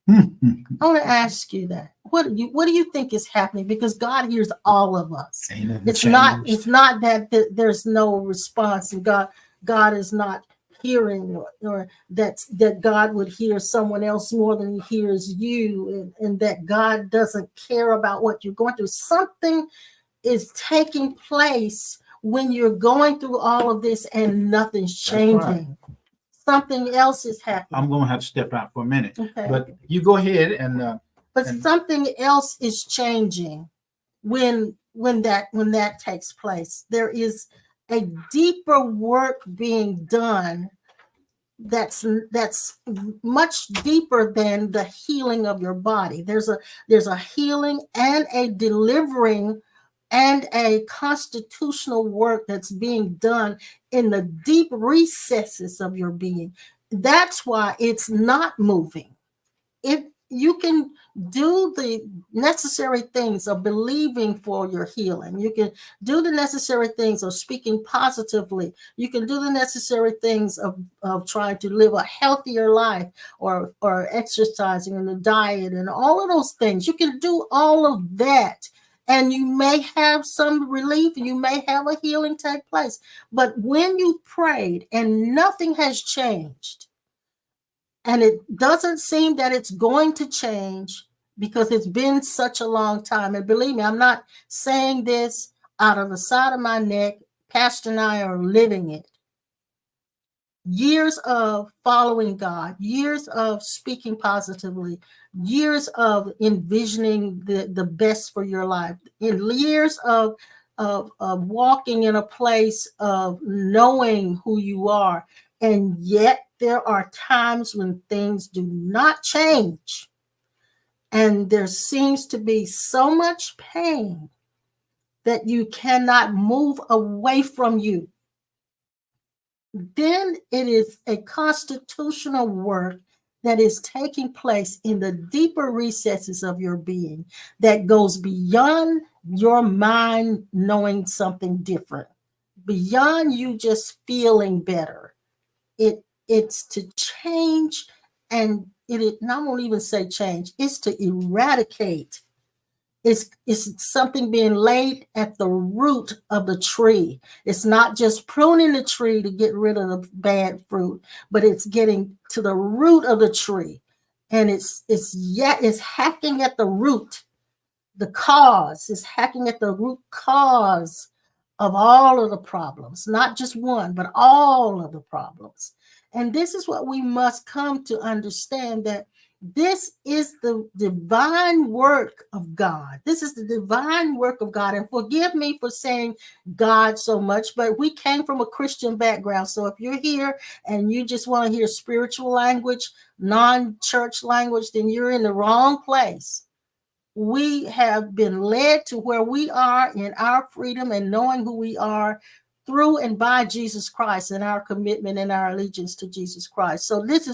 I want to ask you that. What do you think is happening? Because God hears all of us. It's not that there's no response and God is not hearing, or that God would hear someone else more than he hears you, and that God doesn't care about what you're going through. Something is taking place when you're going through all of this and nothing's changing. Something else is happening. I'm going to have to step out for a minute. Okay. But you go ahead and. Something else is changing when that takes place. There is a deeper work being done that's much deeper than the healing of your body. There's a healing and a delivering and a constitutional work that's being done in the deep recesses of your being. That's why it's not moving. If you can do the necessary things of believing for your healing, you can do the necessary things of speaking positively, you can do the necessary things of trying to live a healthier life, or exercising and the diet and all of those things. You can do all of that, and you may have some relief, you may have a healing take place. But when you prayed and nothing has changed, and it doesn't seem that it's going to change because it's been such a long time. And believe me, I'm not saying this out of the side of my neck. Pastor and I are living it. Years of following God, years of speaking positively, years of envisioning the best for your life, in years of walking in a place of knowing who you are. And yet there are times when things do not change, and there seems to be so much pain that you cannot move away from you. Then it is a constitutional work that is taking place in the deeper recesses of your being that goes beyond your mind knowing something different, beyond you just feeling better. It's to change, and I won't even say change, it's to eradicate. It's something being laid at the root of the tree. It's not just pruning the tree to get rid of the bad fruit, but it's getting to the root of the tree. And it's hacking at the root. The cause is hacking at the root cause of all of the problems, not just one, but all of the problems. And this is what we must come to understand, that this is the divine work of God. This is the divine work of God. And forgive me for saying God so much, but we came from a Christian background. So if you're here and you just want to hear spiritual language, non-church language, then you're in the wrong place. We have been led to where we are in our freedom and knowing who we are through and by Jesus Christ, and our commitment and our allegiance to Jesus Christ. So this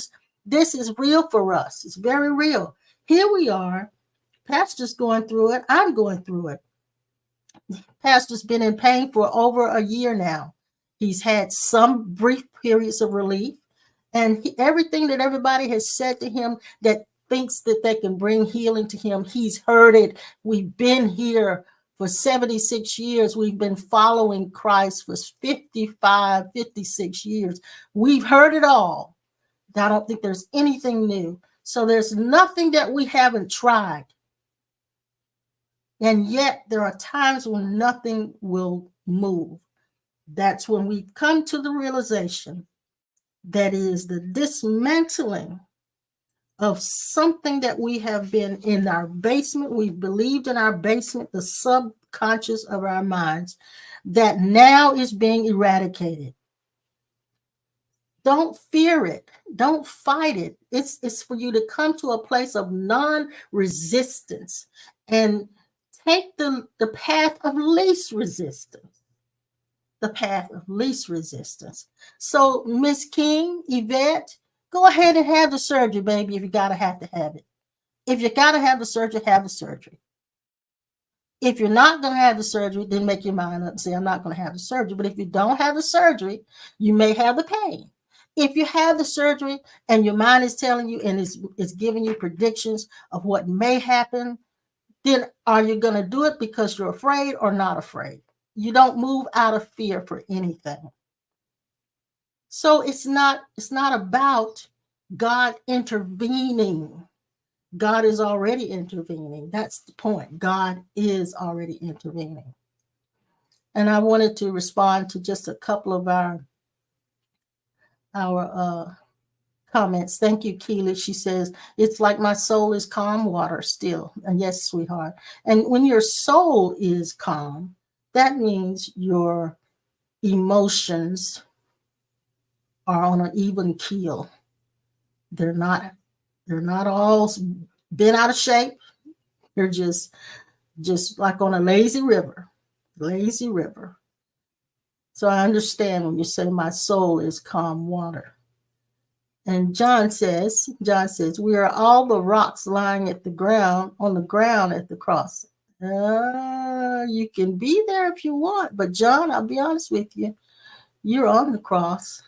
is real for us. It's very real. Here we are. Pastor's going through it. I'm going through it. Pastor's been in pain for over a year now. He's had some brief periods of relief, and everything that everybody has said to him that thinks that they can bring healing to him, he's heard it. We've been here for 76 years. We've been following Christ for 55, 56 years. We've heard it all. I don't think there's anything new. So there's nothing that we haven't tried. And yet there are times when nothing will move. That's when we come to the realization that is the dismantling of something that we have been in our basement. We believed in our basement, the subconscious of our minds, that now is being eradicated. Don't fear it. Don't fight it. It's for you to come to a place of non-resistance and take the path of least resistance. the path of least resistance. So, Miss King, Yvette, go ahead and have the surgery, baby, if you gotta have to have it. If you gotta have the surgery, have the surgery. If you're not going to have the surgery, then make your mind up and say, I'm not going to have the surgery. But if you don't have the surgery, you may have the pain. If you have the surgery and your mind is telling you and it's giving you predictions of what may happen, then are you going to do it because you're afraid or not afraid? You don't move out of fear for anything. So it's not about God intervening. God is already intervening. That's the point. God is already intervening. And I wanted to respond to just a couple of our comments. Thank you, Keely. She says, it's like my soul is calm water still. And yes, sweetheart. And when your soul is calm, that means your emotions are on an even keel. They're not all bent out of shape. They're just like on a lazy river. So I understand when you say my soul is calm water. And John says, we are all the rocks lying on the ground at the cross. You can be there if you want, but John, I'll be honest with you, you're on the cross.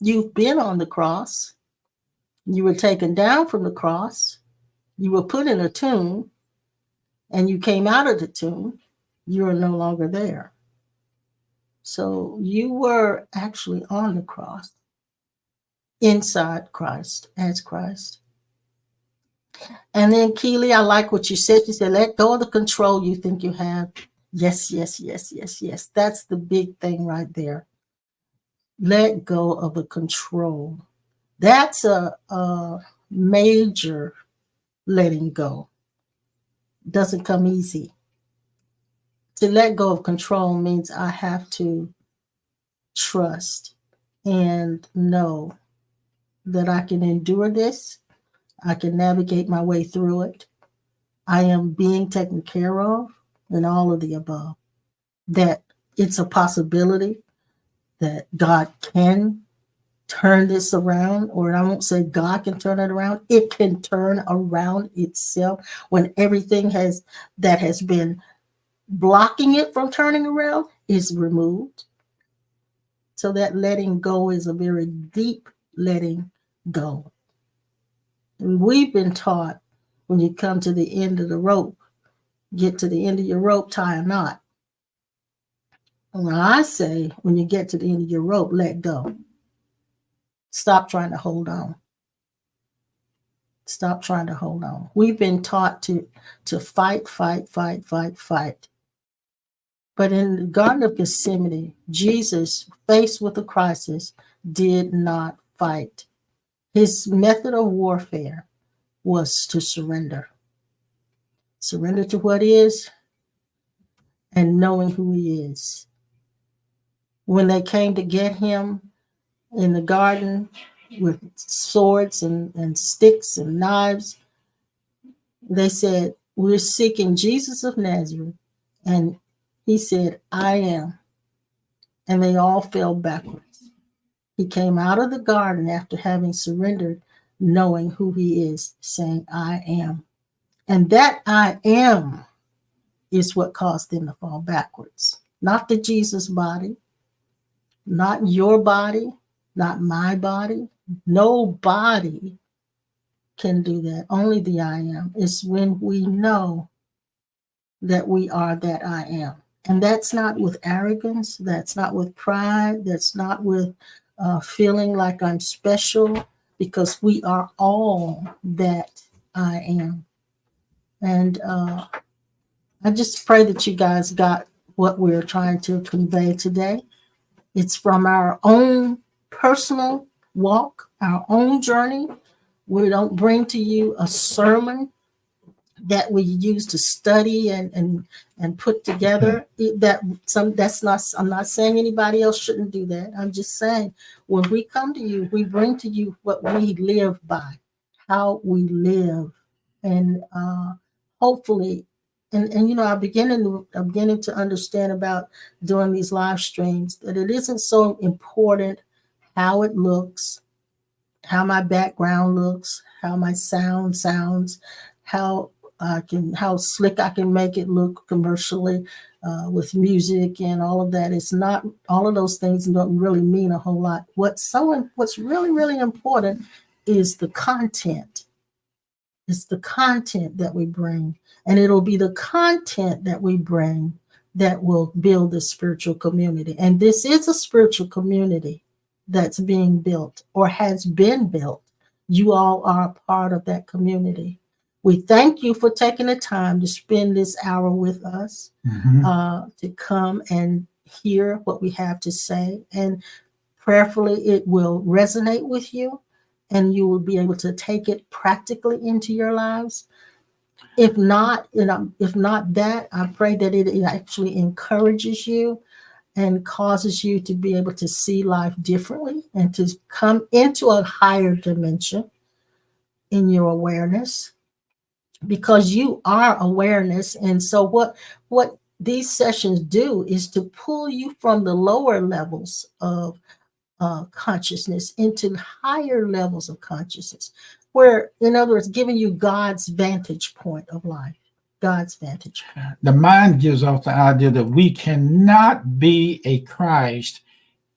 You've been on the cross. You were taken down from the cross. You were put in a tomb, and you came out of the tomb. You are no longer there. So you were actually on the cross, inside Christ, as Christ. And then Keely, I like what you said. You said, let go of the control you think you have. Yes. That's the big thing right there. Let go of the control. That's a major letting go. Doesn't come easy. To let go of control means I have to trust and know that I can endure this. I can navigate my way through it. I am being taken care of, and all of the above. That it's a possibility that God can turn this around, or I won't say God can turn it around. It can turn around itself when everything that has been blocking it from turning around is removed. So that letting go is a very deep letting go. And we've been taught when you come to the end of the rope, get to the end of your rope, tie a knot. And when I say, when you get to the end of your rope, let go. Stop trying to hold on. Stop trying to hold on. We've been taught to fight. But in the Garden of Gethsemane, Jesus, faced with a crisis, did not fight. His method of warfare was to surrender. Surrender to what is and knowing who he is. When they came to get him in the garden with swords and sticks and knives, they said, we're seeking Jesus of Nazareth. And he said, I am. And they all fell backwards. He came out of the garden after having surrendered, knowing who he is, saying, I am. And that I am is what caused them to fall backwards. Not the Jesus body, not your body, not my body. Nobody can do that. Only the I am. It's when we know that we are that I am. And that's not with arrogance. That's not with pride. That's not with feeling like I'm special, because we are all that I am. And I just pray that you guys got what we're trying to convey today. It's from our own personal walk, our own journey. We don't bring to you a sermon that we use to study and put together. I'm not saying anybody else shouldn't do that. I'm just saying when we come to you, we bring to you what we live by, how we live, and hopefully and I'm beginning to understand about doing these live streams that it isn't so important how it looks, how my background looks, how my sound sounds, how how slick I can make it look commercially with music and all of that. It's not all of those things don't really mean a whole lot. What's really really important is the content. It's the content that we bring, and it'll be the content that we bring that will build the spiritual community. And this is a spiritual community that's being built or has been built. You all are a part of that community. We thank you for taking the time to spend this hour with us, to come and hear what we have to say. And prayerfully, it will resonate with you and you will be able to take it practically into your lives. If not, if not that, I pray that it actually encourages you and causes you to be able to see life differently and to come into a higher dimension in your awareness, because you are awareness. And so what these sessions do is to pull you from the lower levels of consciousness into higher levels of consciousness, where, in other words, giving you God's vantage point of life. God's vantage point. The mind gives off the idea that we cannot be a Christ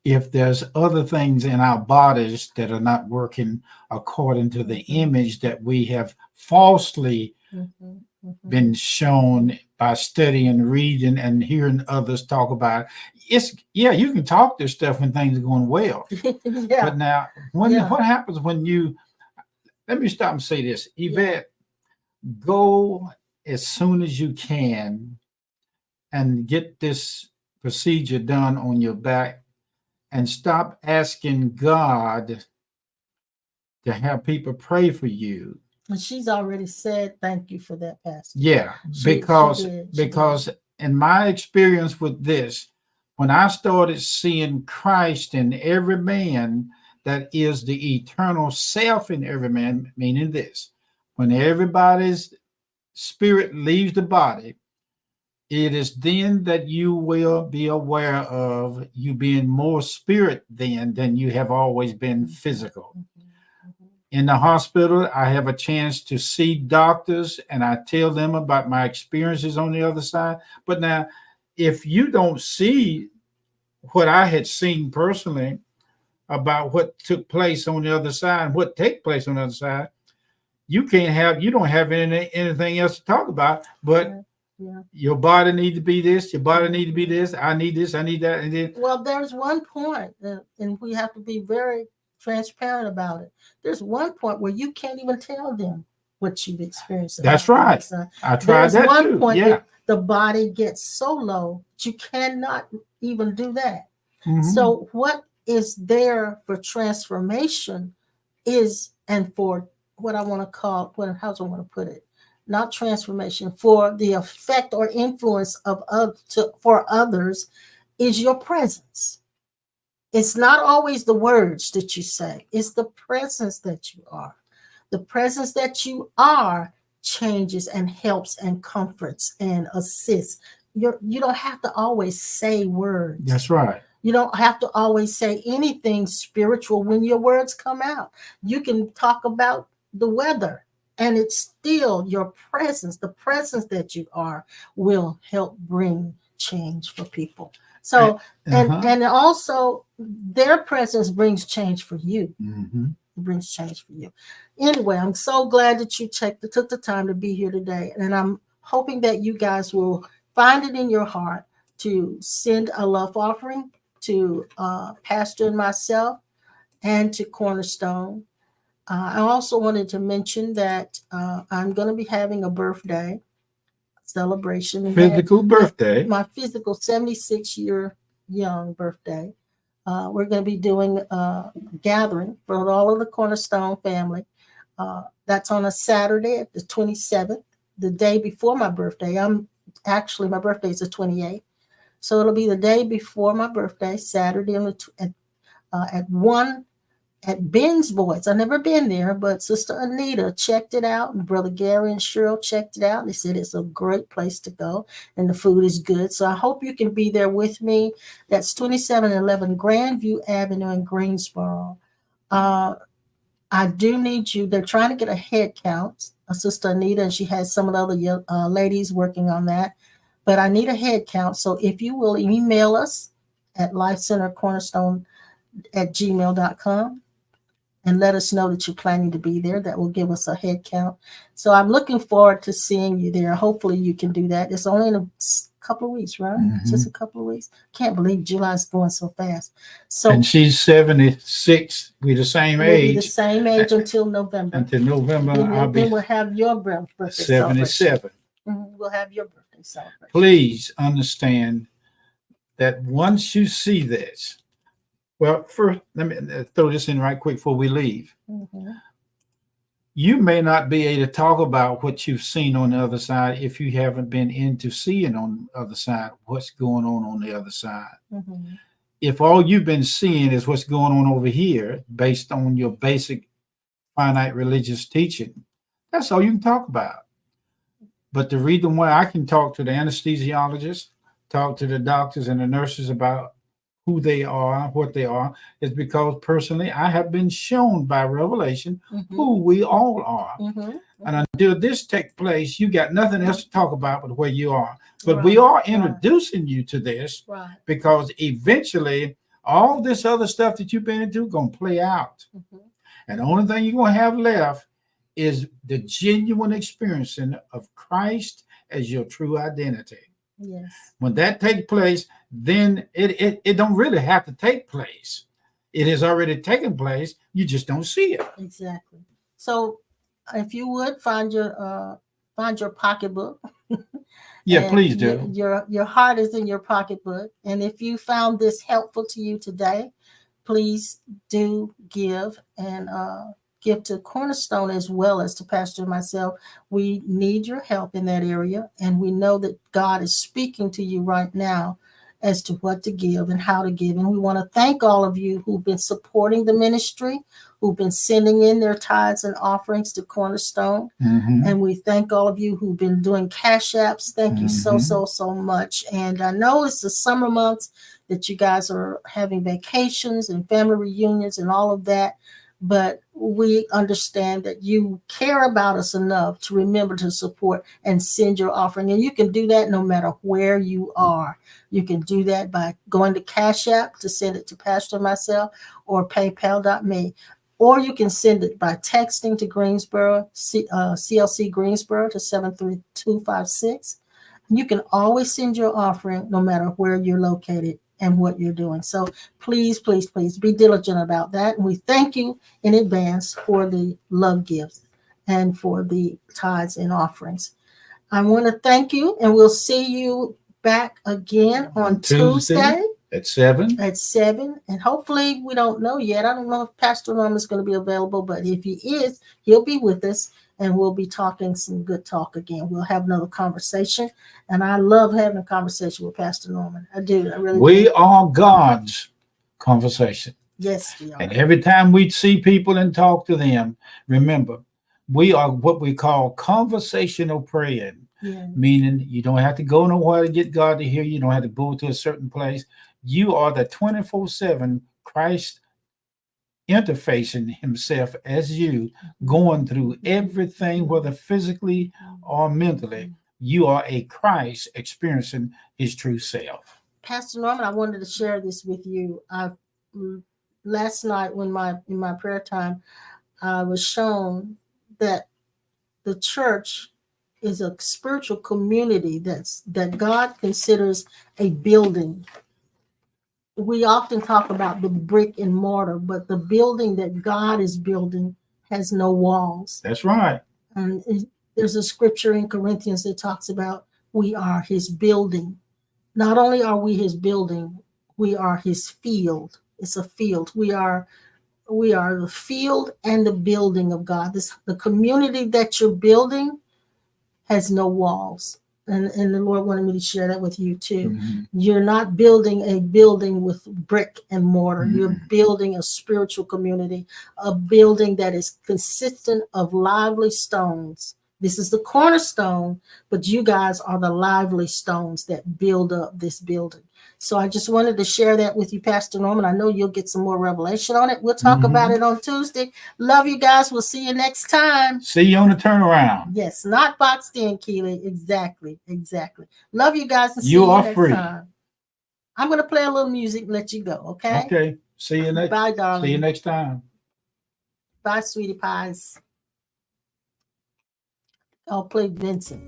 if there's other things in our bodies that are not working according to the image that we have falsely been shown by studying, reading, and hearing others talk about it. You can talk this stuff when things are going well. Yeah. But now, what happens when you, let me stop and say this, Yvette, go as soon as you can and get this procedure done on your back and stop asking God to have people pray for you. And she's already said thank you for that, Pastor. Yeah, She because in my experience with this, when I started seeing Christ in every man, that is the eternal self in every man, meaning this, when everybody's spirit leaves the body, it is then that you will be aware of you being more spirit then than you have always been physical. In the hospital, I have a chance to see doctors and I tell them about my experiences on the other side. But now, if you don't see what I had seen personally about what took place on the other side, what take place on the other side, you don't have anything else to talk about, but your body needs to be this, your body needs to be this, I need this, I need that. And then, well, there's one point, and we have to be very transparent about it. There's one point where you can't even tell them what you've experienced. That's right. I tried that one too. Point that the body gets so low that you cannot even do that. So what is there for transformation is, and for what I want to call, how's I want to put it? Not transformation, for the effect or influence of for others is your presence. It's not always the words that you say. It's the presence that you are. The presence that you are changes and helps and comforts and assists. You don't have to always say words. That's right. You don't have to always say anything spiritual when your words come out. You can talk about the weather, and it's still your presence. The presence that you are will help bring change for people. So, and also their presence brings change for you. It brings change for you. Anyway, I'm so glad that you took the time to be here today. And I'm hoping that you guys will find it in your heart to send a love offering to Pastor and myself and to Cornerstone. I also wanted to mention that I'm going to be having a birthday celebration. Physical birthday. My physical 76-year young birthday. We're going to be doing a gathering for all of the Cornerstone family. That's on a Saturday at the 27th, the day before my birthday. My birthday is the 28th. So it'll be the day before my birthday, Saturday at 1 at Ben's Boys. I've never been there, but Sister Anita checked it out, and Brother Gary and Cheryl checked it out. They said it's a great place to go, and the food is good. So I hope you can be there with me. That's 2711 Grandview Avenue in Greensboro. I do need you. They're trying to get a head count. Sister Anita, and she has some of the other ladies working on that. But I need a head count. So if you will email us at lifecentercornerstone@gmail.com and let us know that you're planning to be there. That will give us a head count. So I'm looking forward to seeing you there. Hopefully you can do that. It's only in a couple of weeks, right? Mhm. Just a couple of weeks. Can't believe July's going so fast. So And she's 76. We're the same we'll be the age same age until November. until November. I'll Then be we'll have your birthday celebration. 77. We'll have your birthday celebration. Please understand that once you see this, well, first, let me throw this in right quick before we leave. Mhm. You may not be able to talk about what you've seen on the other side if you haven't been into seeing on the other side what's going on the other side. Mhm. If all you've been seeing is what's going on over here based on your basic finite religious teaching, that's all you can talk about. But the reason why I can talk to the anesthesiologist, talk to the doctors and the nurses about who they are, what they are, is because personally I have been shown by revelation Mhm. who we all are. Mhm. And until this takes place, you got nothing else to talk about but where you are. But we Right, are right. introducing you to this Right. because eventually all this other stuff that you've been into going to play out. Mhm. And the only thing you're going to have left is the genuine experiencing of Christ as your true identity. Yes. When that takes place, then it don't really have to take place. It has already taken place. You just don't see it. Exactly. So if you would find your pocketbook. Yeah, And please do. your heart is in your pocketbook. And if you found this helpful to you today, please do give and give to Cornerstone as well as to Pastor and myself. We need your help in that area, and we know that God is speaking to you right now as to what to give and how to give. And we want to thank all of you who've been supporting the ministry, who've been sending in their tithes and offerings to Cornerstone. Mhm. And we thank all of you who've been doing cash apps. Thank you so, so much. And I know it's the summer months that you guys are having vacations and family reunions and all of that. But we understand that you care about us enough to remember to support and send your offering. And you can do that no matter where you are. You can do that by going to Cash App to send it to Pastor and myself, or paypal.me. Or you can send it by texting to Greensboro, CLC Greensboro to 73256. You can always send your offering no matter where you're located and what you're doing. So please, please, please be diligent about that. And we thank you in advance for the love gifts and for the tithes and offerings. I want to thank you, and we'll see you back again on Tuesday at 7. at 7. And hopefully, we don't know yet. I don't know if Pastor Norman is going to be available, but if he is, he'll be with us, and we'll be talking some good talk again. We'll have another conversation, and I love having a conversation with Pastor Norman. I do. I really We do. are God's conversation. Yes, we are. And every time we see people and talk to them, remember, we are what we call conversational praying, Yeah. meaning you don't have to go nowhere to get God to hear you. You don't have to go to a certain place. You are the 24/7 Christ interfacing himself as you, going through everything, whether physically or mentally. You are a Christ experiencing his true self. Pastor Norman, I wanted to share this with you. Last night when in my prayer time, I was shown that the church is a spiritual community that God considers a building. We often talk about the brick and mortar, but the building that God is building has no walls. That's right. And there's a scripture in Corinthians that talks about we are his building. Not only are we his building, we are his field. It's a field. We are the field and the building of God. The community that you're building has no walls. and the Lord wanted me to share that with you too. Mhm. You're not building a building with brick and mortar. You're Mhm. building a spiritual community, a building that is consistent of lively stones. This is the cornerstone, but you guys are the lively stones that build up this building. So I just wanted to share that with you, Pastor Norman. I know you'll get some more revelation on it. We'll talk about it on Tuesday. Love you guys. We'll see you next time. See you on the turnaround. Yes, not boxed in, Keely. Exactly. Love you guys and see You you are next free. time. I'm going to play a little music and let you go, okay? Okay. See you next. Bye, See you darling. next time. Bye, sweetie pies. I'll play Vincent.